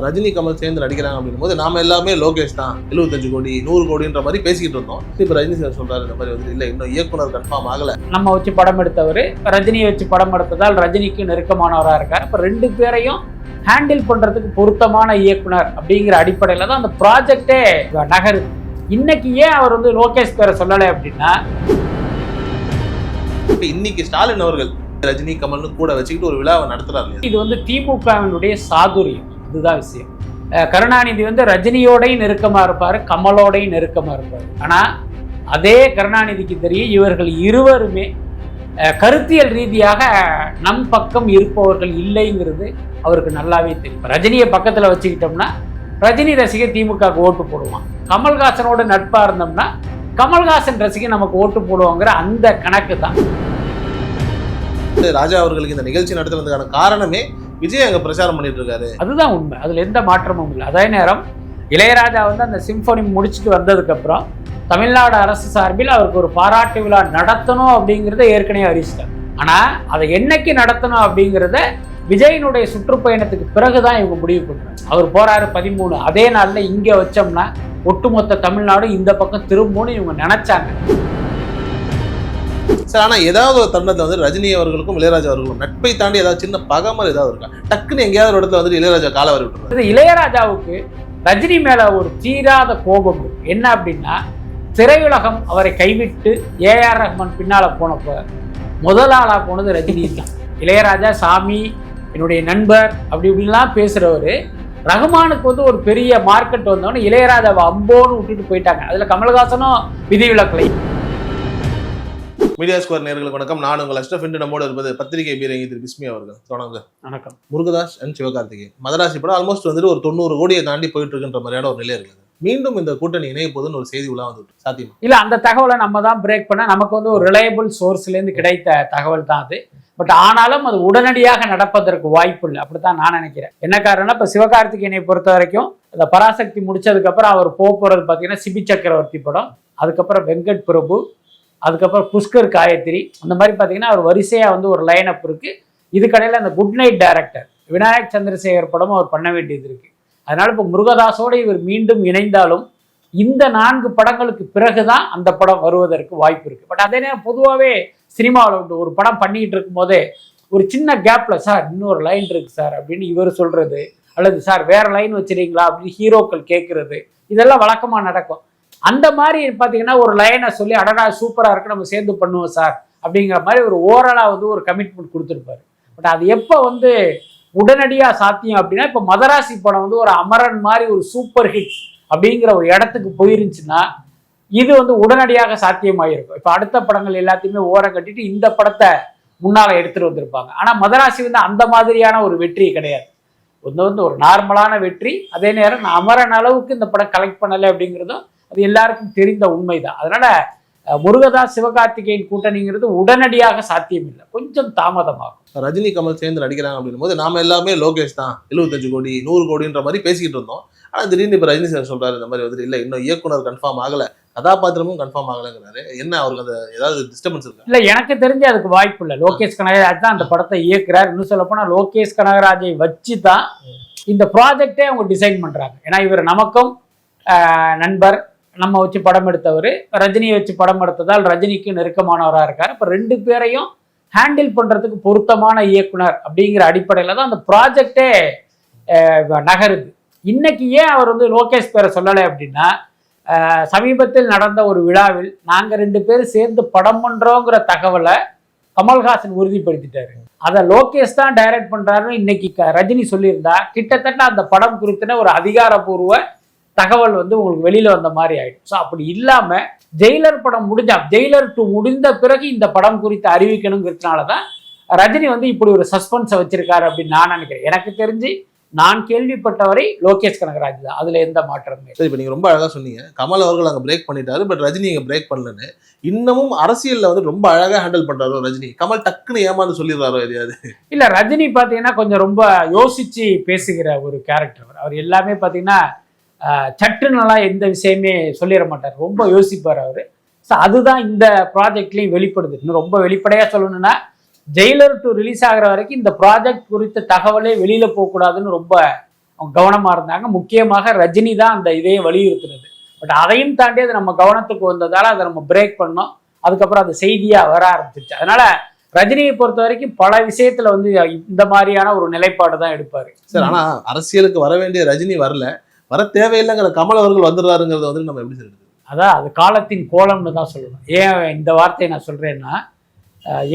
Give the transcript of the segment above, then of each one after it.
ரஜினி கமல் சேர்ந்து நடிக்கிறாங்க அப்படின்னும் போது நாம எல்லாமே லோகேஷ் தான் 75 கோடி 100 கோடின்ற மாதிரி பேசிக்கிட்டு இருந்தோம். இப்போ ரஜினி சார் சொல்றாரு இந்த மாதிரி வந்து இல்லை இன்னும் இயக்குனர் கன்ஃபார்ம் ஆகல. நம்ம வச்சு படம் எடுத்தவர் ரஜினியை வச்சு படம் எடுத்ததால் ரஜினிக்கு நெருக்கமானவராக இருக்கார். இப்போ ரெண்டு பேரையும் ஹேண்டில் பண்றதுக்கு பொருத்தமான இயக்குனர் அப்படிங்கிற அடிப்படையில் தான் அந்த ப்ராஜெக்டே நகருது. இன்னைக்கு ஏன் அவர் வந்து லோகேஷ் பேரை சொல்லலை அப்படின்னா, இன்னைக்கு ஸ்டாலின் அவர்கள் ரஜினி கமல்னு கூட வச்சுக்கிட்டு ஒரு விழாவை நடத்துறாரு. இது வந்து திமுகவினுடைய சாதுரியம். இதுதான் விஷயம். கருணாநிதி வந்து ரஜினியோடையும் நெருக்கமா இருப்பாரு, கமலோடையும் நெருக்கமா இருப்பாரு. ஆனா அதே கருணாநிதிக்கு தெரியும் இவர்கள் இருவருமே கருத்தியல் ரீதியாக நம் பக்கம் இருப்பவர்கள் இல்லைங்கிறது அவருக்கு நல்லாவே தெரியும். ரஜினியை பக்கத்துல வச்சுக்கிட்டோம்னா ரஜினி ரசிகர் திமுக ஓட்டு போடுவான், கமல்ஹாசனோட நட்பா இருந்தோம்னா கமல்ஹாசன் ரசிகர் நமக்கு ஓட்டு போடுவாங்கிற அந்த கணக்கு தான். ராஜா அவர்களுக்கு இந்த நிகழ்ச்சி நடத்துறதுக்கான காரணமே விஜய் அங்க பிரச்சாரம் பண்ணிட்டு இருக்காரு. அதுதான் உண்மை. அதுல எந்த மாற்றமும் இல்லை. அதே நேரம் இளையராஜா வந்து அந்த சிம்பொனி முடிச்சுட்டு வந்ததுக்கு அப்புறம் தமிழ்நாடு அரசு சார்பில் அவருக்கு ஒரு பாராட்டு விழா நடத்தணும் அப்படிங்கிறத ஏற்கனவே அறிவிச்சிட்டாங்க. ஆனா அதை என்னைக்கு நடத்தணும் அப்படிங்கிறத விஜயினுடைய சுற்றுப்பயணத்துக்கு பிறகுதான் இவங்க முடிவு பண்றாங்க. அவர் போறாரு 13, அதே நாள்ல இங்க வச்சோம்னா ஒட்டுமொத்த தமிழ்நாடு இந்த பக்கம் திரும்பும்னு இவங்க நினைச்சாங்க. சார் ஆனால் ஏதாவது ஒரு தருணத்தில் வந்து ரஜினி அவர்களுக்கும் இளையராஜா அவர்களுக்கும் நட்பை தாண்டி ஏதாவது சின்ன பகமல் ஏதாவது இருக்கா? டக்குன்னு எங்கேயாவது ஒரு இடத்துல வந்து இளையராஜா காலை வரி விட்டுருவாரு. இளையராஜாவுக்கு ரஜினி மேல ஒரு தீராத கோபம் என்ன அப்படின்னா, திரையுலகம் அவரை கைவிட்டு ஏஆர் ரஹ்மான் பின்னால போனப்ப முதல் ஆளா போனது ரஜினி தான். இளையராஜா சாமி என்னுடைய நண்பர் அப்படி இப்படின்லாம் பேசுறவரு ரஹ்மானுக்கு வந்து ஒரு பெரிய மார்க்கெட் வந்தோன்னு இளையராஜாவை அம்போன்னு விட்டுட்டு போயிட்டாங்க. அதுல கமல்ஹாசனும் விதிவிலக்கலை. மீடியா ஸ்கொயர் நேயர்களுக்கு வணக்கம். நான் உங்கள் அஷ்ரஃப். இன்று நம்மோடு இருப்பது பத்திரிகை பீரங்கி திரு பிஸ்மி அவர்கள். தொடங்க. வணக்கம். முருகதாஸ் அண்ட் சிவகார்த்திகேயன் மதராசி படம் ஆல்மோஸ்ட் வந்துட்டு ஒரு 90 கோடியை தாண்டி போயிட்டு இருக்குன்ற மாதிரியான ஒரு நிலை இருக்குது. மீண்டும் இந்த கூட்டணி இணைய போதுன்னு ஒரு செய்தி உலா வந்துட்டு சாத்தியமா? இல்ல, அந்த தகவலை நம்ம தான் பிரேக் பண்ண, நமக்கு வந்து ஒரு ரிலையபிள் சோர்ஸ்ல இருந்து கிடைத்த தகவல் தான் அது. பட் ஆனாலும் அது உடனடியாக நடப்பதற்கு வாய்ப்பு இல்லை, அப்படித்தான் நான் நினைக்கிறேன். என்ன காரணம்னா, இப்ப சிவகார்த்திகேயனை பொறுத்த வரைக்கும் இந்த பராசக்தி முடிச்சதுக்கு அப்புறம் அவர் போறது பாத்தீங்கன்னா சிபி சக்கரவர்த்தி படம், அதுக்கப்புறம் வெங்கட் பிரபு, அதுக்கப்புறம் புஷ்கர் காயத்ரி, அந்த மாதிரி பார்த்தீங்கன்னா அவர் வரிசையாக வந்து ஒரு லைன் அப் இருக்குது. இதுக்கடையில் அந்த good night director Vinayak Chandrasekar படமும் அவர் பண்ண வேண்டியது இருக்குது. அதனால் இப்போ முருகதாஸோடு இவர் மீண்டும் இணைந்தாலும் இந்த 4 படங்களுக்கு பிறகு தான் அந்த படம் வருவதற்கு வாய்ப்பு இருக்குது. பட் அதே நேரம் பொதுவாகவே சினிமாவில் ஒரு படம் பண்ணிக்கிட்டு இருக்கும் போதே ஒரு சின்ன கேப்பில் சார் இன்னொரு லைன் இருக்குது சார் அப்படின்னு இவர் சொல்கிறது, அல்லது சார் வேறு லைன் வச்சுருக்கீங்களா அப்படின்னு ஹீரோக்கள் கேட்குறது, இதெல்லாம் வழக்கமாக நடக்கும். அந்த மாதிரி பார்த்தீங்கன்னா ஒரு லைனை சொல்லி அடடா சூப்பராக இருக்கு நம்ம சேர்ந்து பண்ணுவோம் சார் அப்படிங்கிற மாதிரி ஒரு ஓரலாக வந்து ஒரு கமிட்மெண்ட் கொடுத்துருப்பாரு. பட் அது எப்போ வந்து உடனடியாக சாத்தியம் அப்படின்னா, இப்போ மதராசி படம் வந்து ஒரு அமரன் மாதிரி ஒரு சூப்பர் ஹிட் அப்படிங்கிற ஒரு இடத்துக்கு போயிருந்துச்சுன்னா இது வந்து உடனடியாக சாத்தியமாயிருக்கும். இப்போ அடுத்த படங்கள் எல்லாத்தையுமே ஓரம் கட்டிட்டு இந்த படத்தை முன்னால் எடுத்துகிட்டு வந்திருப்பாங்க. ஆனால் மதராசி வந்து அந்த மாதிரியான ஒரு வெற்றி கிடையாது. வந்து ஒரு நார்மலான வெற்றி. அதே நேரம் அமரன் அளவுக்கு இந்த படம் கலெக்ட் பண்ணலை அப்படிங்கிறதும் அது எல்லாருக்கும் தெரிந்த உண்மைதான். அதனால முருகதாஸ் சிவகார்த்திகேயன் கூட்டணிங்கிறது உடனடியாக சாத்தியம் இல்லை, கொஞ்சம் தாமதமாகும். ரஜினி கமல் சேர்ந்து நடிக்கிறாங்க அப்படின்னும் போது நாம எல்லாமே லோகேஷ் தான் 75 கோடி 100 கோடின்ற மாதிரி பேசிக்கிட்டு இருந்தோம். ஆனா திடீர்னு இப்ப ரஜினி சார் சொல்றாரு இந்த மாதிரி வந்து இல்லை இன்னும் இயக்குனர் கன்ஃபார்ம் ஆகல, கதாபாத்திரமும் கன்ஃபார்ம் ஆகலைங்கிறாரு. என்ன அவருக்கு அந்த ஏதாவது டிஸ்டர்பன்ஸ் இருக்கா? இல்லை, எனக்கு தெரிஞ்சு அதுக்கு வாய்ப்பு இல்லை. லோகேஷ் கனகராஜ் தான் அந்த படத்தை இயக்குறார். இன்னும் சொல்ல போனா லோகேஷ் கனகராஜை வச்சு தான் இந்த ப்ராஜெக்டே அவங்க டிசைன் பண்றாங்க. ஏன்னா இவர் நமக்கும் நண்பர், நம்ம வச்சு படம் எடுத்தவர் ரஜினியை வச்சு படம் எடுத்ததால் ரஜினிக்கு நெருக்கமானவராக இருக்கார். இப்போ ரெண்டு பேரையும் ஹேண்டில் பண்றதுக்கு பொருத்தமான இயக்குனர் அப்படிங்கிற அடிப்படையில் தான் அந்த ப்ராஜெக்டே நகருது. இன்னைக்கு ஏன் அவர் வந்து லோகேஷ் பேரை சொல்லலை அப்படின்னா, சமீபத்தில் நடந்த ஒரு விழாவில் நாங்கள் 2 பேரும் சேர்ந்து படம் பண்றோங்கிற தகவலை கமல்ஹாசன் உறுதிப்படுத்திட்டாரு. அதை லோகேஷ் தான் டைரக்ட் பண்றாருன்னு இன்னைக்கு ரஜினி சொல்லியிருந்தா கிட்டத்தட்ட அந்த படம் குறித்தின ஒரு அதிகாரப்பூர்வ தகவல் வந்து உங்களுக்கு வெளியில வந்த மாதிரி ஆயிடும். ஸோ அப்படி இல்லாம ஜெயிலர் படம் ஜெயிலர் 2 முடிந்த பிறகு இந்த படம் குறித்து அறிவிக்கணுங்கிறதுனாலதான் ரஜினி வந்து இப்படி ஒரு சஸ்பென்ஸை வச்சிருக்காரு அப்படின்னு நான் நினைக்கிறேன். எனக்கு தெரிஞ்சு நான் கேள்விப்பட்டவரை லோகேஷ் கனகராஜ் தான், அதுல எந்த மாற்றமே. சரி, இப்போ நீங்க ரொம்ப அழகா சொன்னீங்க கமல் அவர்கள் அங்க பிரேக் பண்ணிட்டாரு, பட் ரஜினி இங்க பிரேக் பண்ணலன்னு. இன்னமும் அரசியல்ல வந்து ரொம்ப அழகா ஹேண்டில் பண்றாரு ரஜினி. கமல் டக்குன்னு ஏமாந்து சொல்லிடுறாரோ எதையாவது? இல்ல, ரஜினி பாத்தீங்கன்னா கொஞ்சம் ரொம்ப யோசிச்சு பேசுகிற ஒரு கேரக்டர். அவர் எல்லாமே பாத்தீங்கன்னா சட்டுனெல்லாம் எந்த விஷயமே சொல்லிட மாட்டார், ரொம்ப யோசிப்பார் அவரு. ஸோ அதுதான் இந்த ப்ராஜெக்ட்லையும் வெளிப்படுது. இன்னும் ரொம்ப வெளிப்படையா சொல்லணும்னா, ஜெயிலர் 2 ரிலீஸ் ஆகிற வரைக்கும் இந்த ப்ராஜெக்ட் குறித்த தகவலே வெளியில போகக்கூடாதுன்னு ரொம்ப அவங்க கவனமா இருந்தாங்க. முக்கியமாக ரஜினி தான் அந்த இதையே வலியுறுத்துனது. பட் அதையும் தாண்டி அது நம்ம கவனத்துக்கு வந்ததால அதை நம்ம பிரேக் பண்ணோம். அதுக்கப்புறம் அது செய்தியா வர ஆரம்பிச்சிருச்சு. அதனால ரஜினியை பொறுத்த வரைக்கும் பல விஷயத்துல வந்து இந்த மாதிரியான ஒரு நிலைப்பாடு தான் எடுப்பாரு. சார் ஆனா அரசியலுக்கு வர வேண்டிய ரஜினி வரல, வர தேவையில்லைங்கிற கமல் அவர்கள் வந்துடுறாருங்கிறத வந்து நம்ம எப்படி சொல்றது? அதான் அது காலத்தின் கோலம்னு தான் சொல்லணும். ஏன் இந்த வார்த்தையை நான் சொல்றேன்னா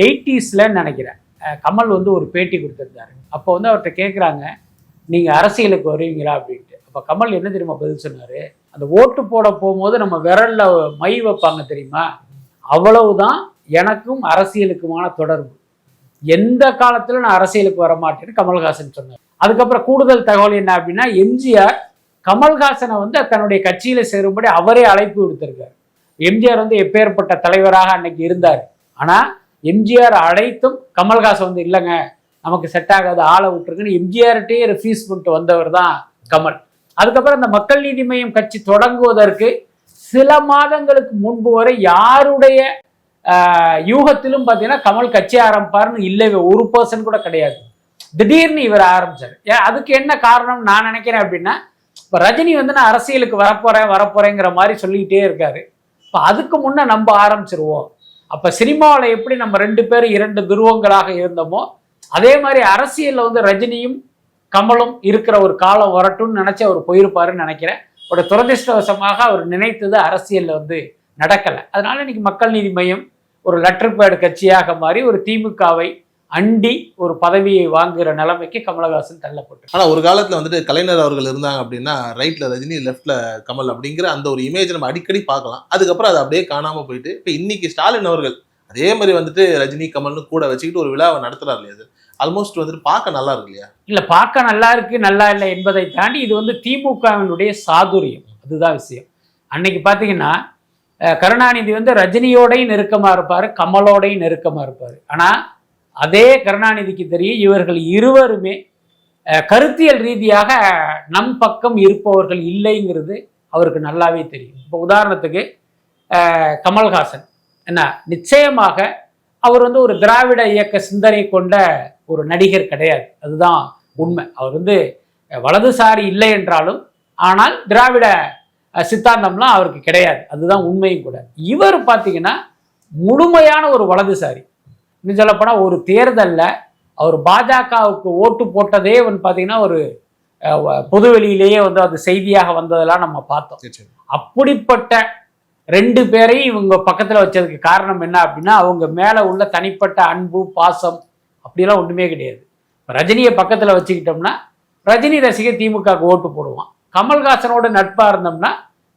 80s நினைக்கிறேன் கமல் வந்து ஒரு பேட்டி கொடுத்துருந்தாரு. அப்போ வந்து அவர்கிட்ட கேட்குறாங்க, நீங்க அரசியலுக்கு வருவீங்களா அப்படின்ட்டு. அப்போ கமல் என்ன தெரியுமா பதில் சொன்னாரு, அந்த ஓட்டு போட போகும்போது நம்ம விரல்ல மை வைப்பாங்க தெரியுமா, அவ்வளவுதான் எனக்கும் அரசியலுக்குமான தொடர்பு. எந்த காலத்துல நான் அரசியலுக்கு வர மாட்டேன்னு கமல்ஹாசன் சொன்னார். அதுக்கப்புறம் கூடுதல் தகவல் என்ன அப்படின்னா, எம்ஜிஆர் கமல்ஹாசனை வந்து தன்னுடைய கட்சியில சேரும்படி அவரே அழைப்பு விடுத்திருக்காரு. எம்ஜிஆர் வந்து எப்பேற்பட்ட தலைவராக அன்னைக்கு இருந்தார். ஆனா எம்ஜிஆர் அழைத்தும் கமல்ஹாசன் வந்து இல்லைங்க நமக்கு செட் ஆகாது, ஆளை விட்டுருக்குன்னு எம்ஜிஆர்கிட்டே ரெஃப்யூஸ் பண்ணிட்டு வந்தவர் தான் கமல். அதுக்கப்புறம் அந்த மக்கள் நீதி மய்யம் கட்சி தொடங்குவதற்கு சில மாதங்களுக்கு முன்பு வரை யாருடைய யூகத்திலும் பார்த்தீங்கன்னா கமல் கட்சி ஆரம்பிப்பார்னு இல்லவே ஒரு பர்சன் கூட கிடையாது. திடீர்னு இவர் ஆரம்பிச்சார். அதுக்கு என்ன காரணம் நான் நினைக்கிறேன் அப்படின்னா, இப்போ ரஜினி வந்து நான் அரசியலுக்கு வரப்போறேங்கிற மாதிரி சொல்லிக்கிட்டே இருக்காரு. இப்போ அதுக்கு முன்னே நம்ம ஆரம்பிச்சிருவோம். அப்போ சினிமாவில் எப்படி நம்ம 2 பேரும் 2 துருவங்களாக இருந்தோமோ அதே மாதிரி அரசியலில் வந்து ரஜினியும் கமலும் இருக்கிற ஒரு காலம் வரட்டும்னு நினைச்சு அவர் போயிருப்பாருன்னு நினைக்கிறேன். ஒரு துரதிருஷ்டவசமாக அவர் நினைத்தது அரசியலில் வந்து நடக்கலை. அதனால இன்னைக்கு மக்கள் நீதி மையம் ஒரு லெட்டர் பேட் கட்சியாக மாறி ஒரு திமுகவை அண்டி ஒரு பதவியை வாங்குகிற நிலைமைக்கு கமலஹாசன் தள்ளப்பட்டு. ஆனா ஒரு காலத்துல வந்துட்டு கலைஞர் அவர்கள் இருந்தாங்க அப்படின்னா ரைட்ல ரஜினி லெஃப்ட்ல கமல் அப்படிங்கிற அந்த ஒரு இமேஜ் நம்ம அடிக்கடி பார்க்கலாம். அதுக்கப்புறம் அது அப்படியே காணாம போயிட்டு இப்ப இன்னைக்கு ஸ்டாலின் அவர்கள் அதே மாதிரி வந்துட்டு ரஜினி கமல்னு கூட வச்சுக்கிட்டு ஒரு விழாவை நடத்துறாரு இல்லையா? அது ஆல்மோஸ்ட் வந்துட்டு பார்க்க நல்லா இருக்கு இல்லையா? இல்ல பார்க்க நல்லா இருக்கு நல்லா இல்லை என்பதை தாண்டி இது வந்து திமுகவினுடைய சாதுரியம். அதுதான் விஷயம். அன்னைக்கு பாத்தீங்கன்னா கருணாநிதி வந்து ரஜினியோடையும் நெருக்கமா இருப்பாரு, கமலோடையும் நெருக்கமா இருப்பாரு. ஆனா அதே கருணாநிதிக்கு தெரியும் இவர்கள் இருவருமே கருத்தியல் ரீதியாக நம் பக்கம் இருப்பவர்கள் இல்லைங்கிறது அவருக்கு நல்லாவே தெரியும். இப்போ உதாரணத்துக்கு கமல்ஹாசன் என்ன, நிச்சயமாக அவர் வந்து ஒரு திராவிட இயக்க சிந்தனை கொண்ட ஒரு நடிகர் கிடையாது. அதுதான் உண்மை. அவர் வந்து வலதுசாரி இல்லை என்றாலும் ஆனால் திராவிட சித்தாந்தம்லாம் அவருக்கு கிடையாது. அதுதான் உண்மையும் கூட. இவர் பார்த்தீங்கன்னா முழுமையான ஒரு வலதுசாரி. இன்னும் சொல்லப்போனால் ஒரு தேர்தலில் அவர் பாஜகவுக்கு ஓட்டு போட்டதே வந்து பார்த்தீங்கன்னா ஒரு பொதுவெளியிலேயே வந்து அது செய்தியாக வந்ததெல்லாம் நம்ம பார்த்தோம். அப்படிப்பட்ட 2 பேரையும் இவங்க பக்கத்தில் வச்சதுக்கு காரணம் என்ன அப்படின்னா, அவங்க மேலே உள்ள தனிப்பட்ட அன்பு பாசம் அப்படிலாம் ஒன்றுமே கிடையாது. ரஜினியை பக்கத்தில் வச்சுக்கிட்டோம்னா ரஜினி ரசிகர் திமுகவுக்கு ஓட்டு போடுவான். கமல்ஹாசனோட நட்பாக இருந்தோம்னா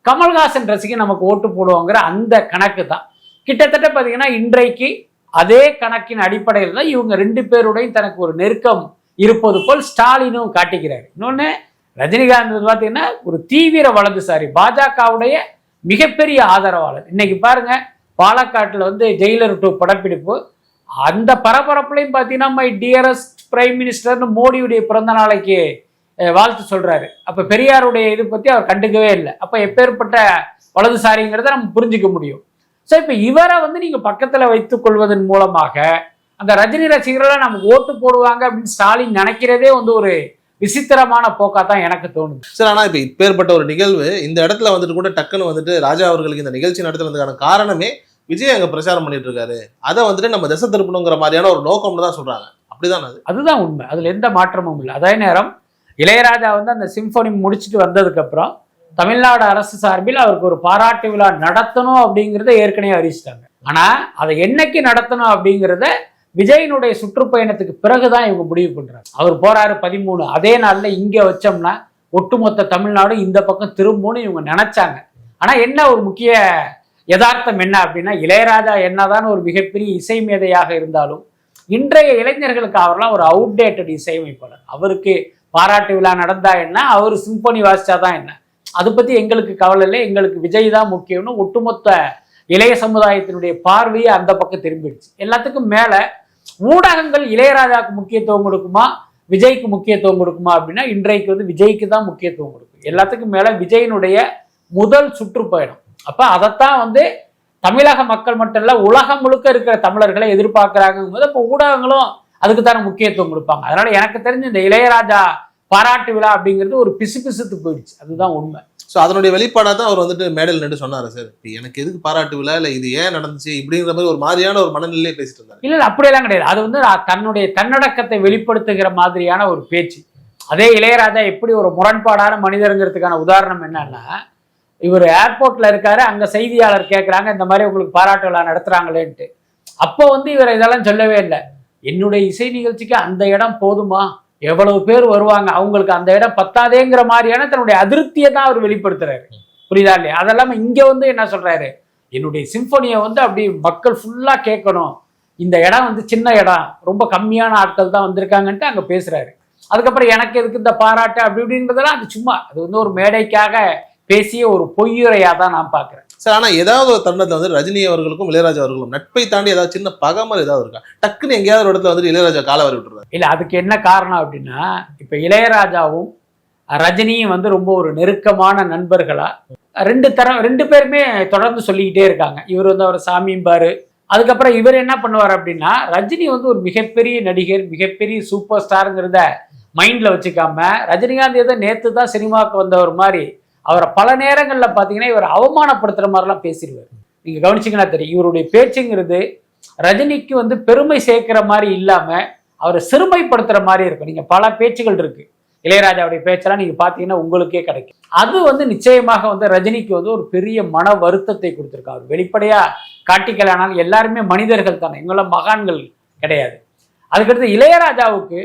கமல்ஹாசன் ரசிகர் நமக்கு ஓட்டு போடுவாங்கிற அந்த கணக்கு தான். கிட்டத்தட்ட பார்த்தீங்கன்னா இன்றைக்கு அதே கணக்கின் அடிப்படையில் தான் இவங்க 2 பேருடையும் தனக்கு ஒரு நெருக்கம் இருப்பது போல் ஸ்டாலினும் காட்டிக்கிறாரு. இன்னொன்று, ரஜினிகாந்த் பார்த்தீங்கன்னா ஒரு தீவிர வலதுசாரி, பாஜகவுடைய மிகப்பெரிய ஆதரவாளர். இன்னைக்கு பாருங்க, பாலக்காட்டில் வந்து ஜெயிலர் 2 படப்பிடிப்பு, அந்த பரபரப்புலையும் பார்த்தீங்கன்னா மை டியரஸ்ட் பிரைம் மினிஸ்டர்னு மோடியுடைய பிறந்த நாளைக்கு வாழ்த்து சொல்றாரு. அப்போ பெரியாருடைய இது பற்றி அவர் கண்டுக்கவே இல்லை. அப்போ எப்பேற்பட்ட வலதுசாரிங்கிறத நம்ம புரிஞ்சுக்க முடியும். ஸோ இப்போ இவரை வந்து நீங்கள் பக்கத்தில் வைத்துக் கொள்வதன் மூலமாக அந்த ரஜினி ரசிகர்களாக நமக்கு ஓட்டு போடுவாங்க அப்படின்னு ஸ்டாலின் நினைக்கிறதே வந்து ஒரு விசித்திரமான போக்கா தான் எனக்கு தோணுது. சார் ஆனால் இப்போ இப்பேற்பட்ட ஒரு நிகழ்வு இந்த இடத்துல வந்துட்டு கூட டக்குன்னு வந்துட்டு ராஜா அவர்களுக்கு இந்த நிகழ்ச்சி நடத்துறதுக்கான காரணமே விஜய் அங்கே பிரச்சாரம் பண்ணிட்டு இருக்காரு, அதை வந்துட்டு நம்ம திசை திருப்பணுங்கிற மாதிரியான ஒரு நோக்கம்னு தான் சொல்றாங்க. அப்படிதான் அது? அதுதான் உண்மை. அதில் எந்த மாற்றமும் இல்லை. அதே நேரம் இளையராஜா வந்து அந்த சிம்பொனி முடிச்சுட்டு வந்ததுக்கப்புறம் தமிழ்நாடு அரசு சார்பில் அவருக்கு ஒரு பாராட்டு விழா நடத்தணும் அப்படிங்கிறத ஏற்கனவே அறிவிச்சிட்டாங்க. ஆனால் அதை என்னைக்கு நடத்தணும் அப்படிங்கிறத விஜயினுடைய சுற்றுப்பயணத்துக்கு பிறகுதான் இவங்க முடிவு பண்றாங்க. அவர் போறாரு 13, அதே நாளில் இங்கே வச்சோம்னா ஒட்டுமொத்த தமிழ்நாடும் இந்த பக்கம் திரும்பும்னு இவங்க நினைச்சாங்க. ஆனால் என்ன ஒரு முக்கிய யதார்த்தம் என்ன அப்படின்னா, இளையராஜா என்னதான் ஒரு மிகப்பெரிய இசை மேதையாக இருந்தாலும் இன்றைய இளைஞர்களுக்கு அவர்லாம் ஒரு அவுடேட்டட் இசையமைப்பாளர். அவருக்கு பாராட்டு விழா நடந்தா என்ன, அவர் சிம்பொனி வாசிச்சாதான் என்ன, அதை பற்றி எங்களுக்கு கவலை இல்லை, எங்களுக்கு விஜய் தான் முக்கியம்னு ஒட்டுமொத்த இளைய சமுதாயத்தினுடைய பார்வையை அந்த பக்கம் திரும்பிடுச்சு. எல்லாத்துக்கும் மேலே ஊடகங்கள் இளையராஜாவுக்கு முக்கியத்துவம் கொடுக்குமா விஜய்க்கு முக்கியத்துவம் கொடுக்குமா அப்படின்னா இன்றைக்கு வந்து விஜய்க்கு தான் முக்கியத்துவம் கொடுக்கும். எல்லாத்துக்கும் மேலே விஜயினுடைய முதல் சுற்றுப்பயணம். அப்போ அதைத்தான் வந்து தமிழக மக்கள் மட்டும் இல்லை உலகம் முழுக்க இருக்கிற தமிழர்களை எதிர்பார்க்குறாங்கும் போது இப்போ ஊடகங்களும் அதுக்கு தானே முக்கியத்துவம் கொடுப்பாங்க. அதனால எனக்கு தெரிஞ்சு இந்த இளையராஜா பாராட்டு விழா அப்படிங்கிறது ஒரு பிசுபிசுத்து போயிடுச்சு. அதுதான் உண்மை. ஸோ அதனுடைய வெளிப்பாடாக தான் அவர் வந்துட்டு மேடையில் நின்று சொன்னார் சார், எனக்கு எதுக்கு பாராட்டு விழா, இல்லை இது ஏன் நடந்துச்சு இப்படிங்கிற மாதிரி ஒரு மாதிரியான ஒரு மனநிலையே பேசிட்டு இருந்தார். இல்லை அப்படியெல்லாம் கிடையாது. அது வந்து தன்னுடைய தன்னடக்கத்தை வெளிப்படுத்துகிற மாதிரியான ஒரு பேச்சு. அதே இளையராஜா எப்படி ஒரு முரண்பாடான மனிதருங்கிறதுக்கான உதாரணம் என்னன்னா, இவர் ஏர்போர்ட்ல இருக்காரு, அங்க செய்தியாளர் கேட்குறாங்க இந்த மாதிரி உங்களுக்கு பாராட்டு விழா நடத்துறாங்களேன்ட்டு. அப்போ வந்து இவர் இதெல்லாம் சொல்லவே இல்லை. என்னுடைய இசை நிகழ்ச்சிக்கு அந்த இடம் போதுமா, எவ்வளவு பேர் வருவாங்க, அவங்களுக்கு அந்த இடம் பத்தாதேங்கிற மாதிரியான தன்னுடைய அதிருப்தியை தான் அவர் வெளிப்படுத்துறாரு. புரியுதா இல்லையா? அதெல்லாம இங்க வந்து என்ன சொல்றாரு, என்னுடைய சிம்பனியை வந்து அப்படி மக்கள் ஃபுல்லா கேட்கணும், இந்த இடம் வந்து சின்ன இடம், ரொம்ப கம்மியான ஆட்கள் தான் வந்திருக்காங்கன்ட்டு அங்க பேசுறாரு. அதுக்கப்புறம் எனக்கு எதுக்கு இந்த பாராட்டு அப்படி இப்படின்றதெல்லாம் அது சும்மா, அது வந்து ஒரு மேடைக்காக பேசிய ஒரு பொய்யுரையா தான் நான் பாக்குறேன் சார். ஆனா ஏதாவது ஒரு தருணத்துல வந்து ரஜினி அவர்களுக்கும் இளையராஜா அவர்களும் நட்பை தாண்டி ஏதாவது சின்ன பகமல் ஏதாவது இருக்கா? டக்குன்னு எங்கேயாவது ஒரு இடத்துல வந்து இளையராஜா கால வரி விட்டுறாரு. இல்ல அதுக்கு என்ன காரணம் அப்படின்னா, இப்ப இளையராஜாவும் ரஜினியும் வந்து ரொம்ப ஒரு நெருக்கமான நண்பர்களா ரெண்டு பேருமே தொடர்ந்து சொல்லிக்கிட்டே இருக்காங்க. இவர் வந்து அவர் சாமிம்பாரு. அதுக்கப்புறம் இவர் என்ன பண்ணுவார் அப்படின்னா, ரஜினி வந்து ஒரு மிகப்பெரிய நடிகர், மிகப்பெரிய சூப்பர் ஸ்டாருங்கிறத மைண்ட்ல வச்சுக்காம, ரஜினிகாந்த் ஏதோ நேத்து தான் சினிமாவுக்கு வந்தவர் மாதிரி அவரை பல நேரங்களில் பார்த்தீங்கன்னா இவர் அவமானப்படுத்துற மாதிரிலாம் பேசிடுவார். நீங்க கவனிச்சிங்கன்னா தெரியும், இவருடைய பேச்சுங்கிறது ரஜினிக்கு வந்து பெருமை சேர்க்கிற மாதிரி இல்லாம அவரை சிறுமைப்படுத்துற மாதிரி இருக்கும். நீங்க பல பேச்சுகள் இருக்கு இளையராஜாவுடைய பேச்செல்லாம் நீங்க பார்த்தீங்கன்னா உங்களுக்கே கிடைக்கும். அது வந்து நிச்சயமாக வந்து ரஜினிக்கு வந்து ஒரு பெரிய மன வருத்தத்தை கொடுத்துருக்காரு. வெளிப்படையா காட்டிக்கலானாலும் எல்லாருமே மனிதர்கள் தானே, இவங்களாம் மகான்கள் கிடையாது. அதுக்கடுத்து இளையராஜாவுக்கு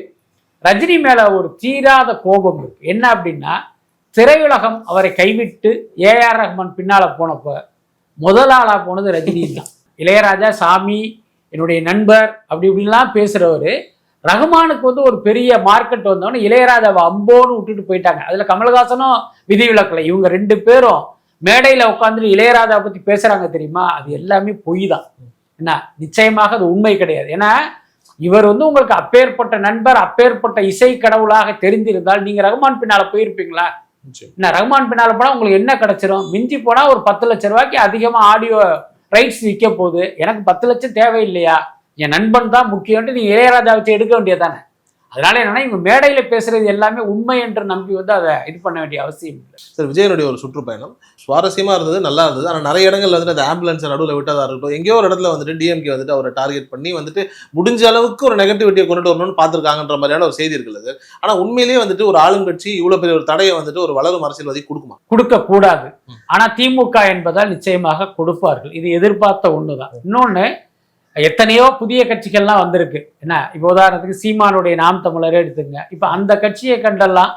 ரஜினி மேல ஒரு தீராத கோபம் இருக்கு. என்ன அப்படின்னா, திரையுலகம் அவரை கைவிட்டு ஏஆர் ரஹ்மான் பின்னால போனப்ப முதல் ஆளா போனது ரஜினி தான். இளையராஜா சாமி என்னுடைய நண்பர் அப்படி இப்படின்லாம் பேசுறவரு, ரஹ்மானுக்கு வந்து ஒரு பெரிய மார்க்கெட் வந்தோன்னு இளையராஜாவை அம்போன்னு விட்டுட்டு போயிட்டாங்க. அதுல கமல்ஹாசனும் விதிவிலக்கலை. இவங்க ரெண்டு பேரும் மேடையில உட்காந்துட்டு இளையராஜா பத்தி பேசுறாங்க தெரியுமா, அது எல்லாமே பொய் தான். என்ன, நிச்சயமாக அது உண்மை கிடையாது. ஏன்னா இவர் வந்து உங்களுக்கு அப்பேற்பட்ட நண்பர், அப்பேற்பட்ட இசை கடவுளாக தெரிந்திருந்தால் நீங்க ரஹ்மான் பின்னால போயிருப்பீங்களா? என்ன, ரஹ்மான் பின்னால போனா உங்களுக்கு என்ன கிடைச்சிரும்? மிஞ்சி போனா ஒரு 10 லட்சம் ரூபாய்க்கு அதிகமா ஆடியோ ரைட்ஸ் விற்க போகுது. எனக்கு 10 லட்சம் தேவையில்லையா, என் நண்பன் தான் முக்கியம்ட்டு நீங்க இளையராஜா வச்சு எடுக்க வேண்டியதானே. அதனால என்னன்னா, இவங்க மேடையில பேசுறது எல்லாமே உண்மை என்று நம்பி வந்து அதை இது பண்ண வேண்டிய அவசியம் இல்லை. சார், விஜயனுடைய ஒரு சுற்றுப்பயணம் சுவாரஸ்யமா இருந்தது, நல்லா இருந்தது. ஆனால் நிறைய இடங்கள்ல வந்துட்டு அந்த ஆம்புலன்ஸ் நடுவில் விட்டதா இருக்கட்டும், எங்கேயோ ஒரு இடத்துல வந்துட்டு டிஎம்கே வந்துட்டு அவரை டார்கெட் பண்ணி வந்துட்டு முடிஞ்ச அளவுக்கு ஒரு நெகட்டிவிட்டியை கொண்டு வரணும்னு பார்த்துருக்காங்கன்ற மாதிரியான ஒரு செய்தி இருக்குது. ஆனால் உண்மையிலேயே வந்துட்டு ஒரு ஆளுங்கட்சி இவ்வளவு பெரிய ஒரு தடையை வந்துட்டு ஒரு வளரும் அரசியல்வாதி கொடுக்குமா? கொடுக்க கூடாது. ஆனா திமுக என்பதால் நிச்சயமாக கொடுப்பார்கள். இது எதிர்பார்த்த ஒண்ணுதான். இன்னொன்னு, எத்தனையோ புதிய கட்சிகள்லாம் வந்திருக்கு. என்ன, இப்போ உதாரணத்துக்கு சீமானுடைய நாம் தமிழரே எடுத்துங்க. இப்போ அந்த கட்சியை கண்டெல்லாம்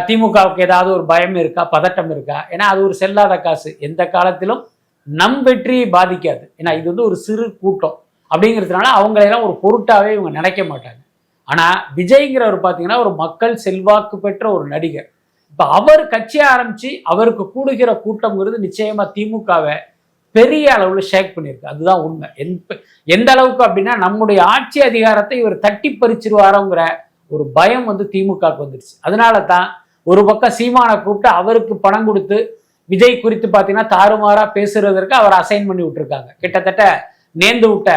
திமுகவுக்கு ஏதாவது ஒரு பயம் இருக்கா, பதட்டம் இருக்கா? ஏன்னா அது ஒரு செல்லாத காசு, எந்த காலத்திலும் நம் வெற்றியை பாதிக்காது. ஏன்னா இது வந்து ஒரு சிறு கூட்டம் அப்படிங்கிறதுனால அவங்களெல்லாம் ஒரு பொருட்டாவே இவங்க நினைக்க மாட்டாங்க. ஆனா விஜய்ங்கிறவர் பார்த்தீங்கன்னா ஒரு மக்கள் செல்வாக்கு பெற்ற ஒரு நடிகர். இப்போ அவர் கட்சியை ஆரம்பிச்சு அவருக்கு கூடுகிற கூட்டம்ங்கிறது நிச்சயமா திமுகவை பெரிய அளவில் ஷேக் பண்ணியிருக்கு. அதுதான் உண்மை. எந்த அளவுக்கு அப்படின்னா, நம்முடைய ஆட்சி அதிகாரத்தை இவர் தட்டி பறிச்சிருவாரோங்கிற ஒரு பயம் வந்து திமுகவுக்கு வந்துடுச்சு. அதனால தான் ஒரு பக்கம் சீமானை கூப்பிட்டு அவருக்கு பணம் கொடுத்து விஜய் குறித்து பார்த்தீங்கன்னா தாறுமாறா பேசுறதற்கு அவர் அசைன் பண்ணி விட்டுருக்காங்க. கிட்டத்தட்ட நேர்ந்து விட்ட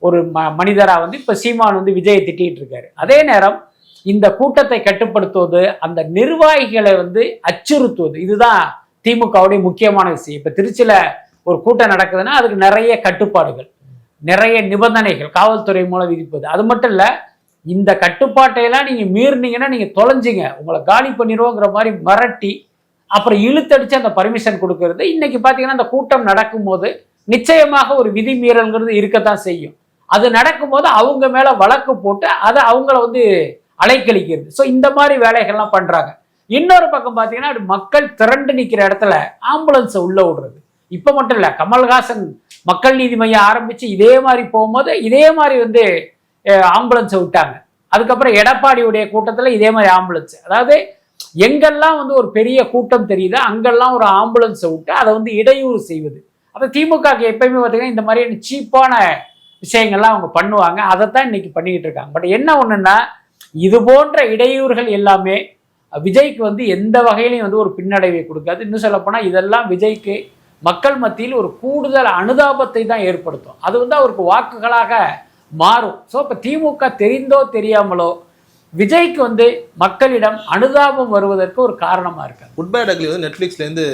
ஒரு மனிதரா வந்து இப்ப சீமான் வந்து விஜயை திட்டிட்டு இருக்காரு. அதே நேரம் இந்த கூட்டத்தை கட்டுப்படுத்துவது, அந்த நிர்வாகிகளை வந்து அச்சுறுத்துவது, இதுதான் திமுகவுடைய முக்கியமான விஷயம். இப்ப திருச்சியில ஒரு கூட்டம் நடக்குதுன்னா அதுக்கு நிறைய கட்டுப்பாடுகள், நிறைய நிபந்தனைகள் காவல்துறை மூலம் விதிப்பது. அது மட்டும் இல்ல, இந்த கட்டுப்பாட்டையெல்லாம் நீங்க மீறினீங்கன்னா நீங்க தொலைஞ்சிங்க, உங்களை காலி பண்ணிடுவோங்கிற மாதிரி மிரட்டி அப்புறம் இழுத்தடிச்சு அந்த பர்மிஷன் கொடுக்கறது. இன்னைக்கு பாத்தீங்கன்னா அந்த கூட்டம் நடக்கும்போது நிச்சயமாக ஒரு விதி மீறல்ங்கிறது இருக்கத்தான் செய்யும். அது நடக்கும்போது அவங்க மேல வழக்கு போட்டு அதை அவங்கள வந்து அலைக்கழிக்கிறது. ஸோ இந்த மாதிரி வேலைகள்லாம் பண்றாங்க. இன்னொரு பக்கம் பாத்தீங்கன்னா மக்கள் திரண்டு நிக்கிற இடத்துல ஆம்புலன்ஸை உள்ள விடுறது. இப்ப மட்டும் இல்ல, கமல்ஹாசன் மக்கள் நீதி மையம் ஆரம்பிச்சு இதே மாதிரி போகும்போது இதே மாதிரி வந்து ஆம்புலன்ஸை விட்டாங்க. அதுக்கப்புறம் எடப்பாடியுடைய கூட்டத்துல இதே மாதிரி ஆம்புலன்ஸ், அதாவது எங்கெல்லாம் வந்து ஒரு பெரிய கூட்டம் தெரியுதோ அங்கெல்லாம் ஒரு ஆம்புலன்ஸை விட்டு அதை வந்து இடையூறு செய்வது. அப்ப திமுக எப்பயுமே பார்த்தீங்கன்னா இந்த மாதிரியான சீப்பான விஷயங்கள்லாம் அவங்க பண்ணுவாங்க. அதைத்தான் இன்னைக்கு பண்ணிக்கிட்டு இருக்காங்க. பட் என்ன ஒண்ணுன்னா, இது போன்ற இடையூறுகள் எல்லாமே விஜய்க்கு வந்து எந்த வகையிலையும் வந்து ஒரு பின்னடைவை கொடுக்காது. இன்னும் சொல்ல போனா இதெல்லாம் விஜய்க்கு மக்கள் மத்தியில் ஒரு கூடுதல் அனுதாபத்தை தான் ஏற்படுத்தும். அது வந்து அவருக்கு வாக்குகளாக மாறும். ஸோ இப்போ திமுக தெரிந்தோ தெரியாமலோ விஜய்க்கு வந்து மக்களிடம் அனுதாபம் வருவதற்கு ஒரு காரணமா இருக்கு. குட் பை அக்லி வந்து நெட்ஃபிளிக்ஸ்லேருந்து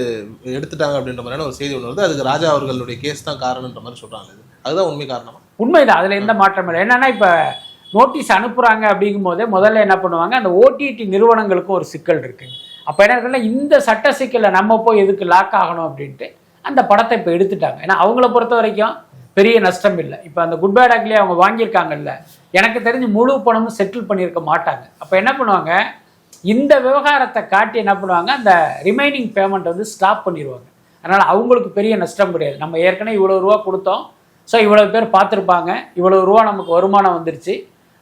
எடுத்துட்டாங்க அப்படின்ற மாதிரியான ஒரு செய்தி ஒன்று வருது. அதுக்கு ராஜா அவர்களுடைய கேஸ் தான் காரணன்ற மாதிரி சொல்றாங்க. அதுதான் உண்மை காரணமா? உண்மைதான், அதுல எந்த மாற்றம் இல்லை. என்னன்னா இப்ப நோட்டீஸ் அனுப்புறாங்க அப்படிங்கும் போதே முதல்ல என்ன பண்ணுவாங்க, அந்த ஓடிடி நிறுவனங்களுக்கும் ஒரு சிக்கல் இருக்கு. அப்ப என்ன இருக்குன்னா, இந்த சட்ட சிக்கலை நம்ம போய் எதுக்கு லாக் ஆகணும் அப்படின்ட்டு அந்த படத்தை இப்ப எடுத்துட்டாங்க. ஏன்னா அவங்கள பொறுத்த வரைக்கும் பெரிய நஷ்டம் இல்லை. இப்போ அந்த குட் பை அக்லி அவங்க வாங்கியிருக்காங்கல்ல, எனக்கு தெரிஞ்சு முழு பணமும் செட்டில் பண்ணியிருக்க மாட்டாங்க. அப்போ என்ன பண்ணுவாங்க, இந்த விவகாரத்தை காட்டி என்ன பண்ணுவாங்க, அந்த ரிமைனிங் பேமெண்ட் வந்து ஸ்டாப் பண்ணிடுவாங்க. அதனால் அவங்களுக்கு பெரிய நஷ்டம் கிடையாது. நம்ம ஏற்கனவே இவ்வளோ ரூபா கொடுத்தோம், ஸோ இவ்வளோ பேர் பார்த்துருப்பாங்க, இவ்வளோ ரூபா நமக்கு வருமானம் வந்துருச்சு,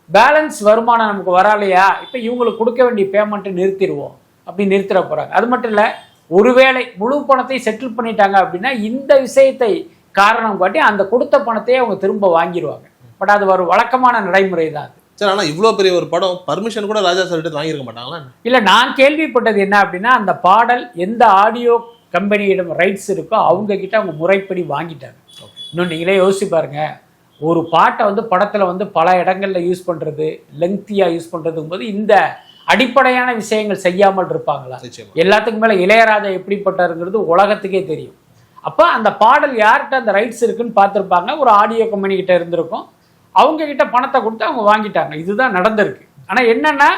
பேலன்ஸ் வருமானம் நமக்கு வராலையா, இப்போ இவங்களுக்கு கொடுக்க வேண்டிய பேமெண்ட்டை நிறுத்திடுவோம் அப்படி நிறுத்திட போகிறாங்க. அது மட்டும் இல்லை, ஒருவேளை முழு பணத்தை செட்டில் பண்ணிட்டாங்க அப்படின்னா இந்த விஷயத்தை காரணம் காட்டி அந்த கொடுத்த பணத்தையே அவங்க திரும்ப வாங்கிடுவாங்க. பட் அது ஒரு வழக்கமான நடைமுறை தான் அது. சரி, ஆனால் இவ்வளோ பெரிய ஒரு படம் பர்மிஷன் கூட ராஜா சார் கிட்ட வாங்கியிருக்க மாட்டாங்களா? இல்லை, நான் கேள்விப்பட்டது என்ன அப்படின்னா, அந்த பாடல் எந்த ஆடியோ கம்பெனியிடம் ரைட்ஸ் இருக்கோ அவங்க கிட்ட அவங்க முறைப்படி வாங்கிட்டாங்க. இன்னும் நீங்களே யோசிச்சு பாருங்க, ஒரு பாட்டை வந்து படத்தில் வந்து பல இடங்களில் யூஸ் பண்ணுறது, லெங்க்தியாக யூஸ் பண்ணுறதுக்கும் போது இந்த அடிப்படையான விஷயங்கள் செய்யாமல் இருப்பாங்களா? எல்லாத்துக்கும் மேலே இளையராஜா எப்படிப்பட்டாருங்கிறது உலகத்துக்கே தெரியும். அப்போ அந்த பாடல் யார்கிட்ட அந்த ரைட்ஸ் இருக்குன்னு பார்த்துருப்பாங்க, ஒரு ஆடியோ கம்பெனி கிட்ட இருந்திருக்கும், அவங்க கிட்ட பணத்தை கொடுத்து அவங்க வாங்கிட்டாங்க. இதுதான் நடந்திருக்கு. ஆனால் என்னன்னா,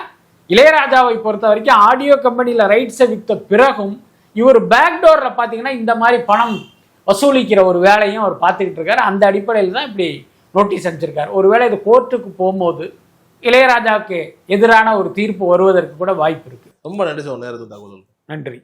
இளையராஜாவை பொறுத்த வரைக்கும் ஆடியோ கம்பெனியில் ரைட்ஸை விற்ற பிறகும் இவர் பேக்டோரில் பார்த்தீங்கன்னா இந்த மாதிரி பணம் வசூலிக்கிற ஒரு வேலையும் அவர் பார்த்துக்கிட்டு இருக்காரு. அந்த அடிப்படையில் தான் இப்படி நோட்டீஸ் அனுப்பிச்சிருக்காரு. ஒருவேளை இது கோர்ட்டுக்கு போகும்போது இளையராஜாவுக்கு எதிரான ஒரு தீர்ப்பு வருவதற்கு கூட வாய்ப்பு இருக்கு. ரொம்ப நன்றி சார், நேரத்துக்கு தகவல். நன்றி.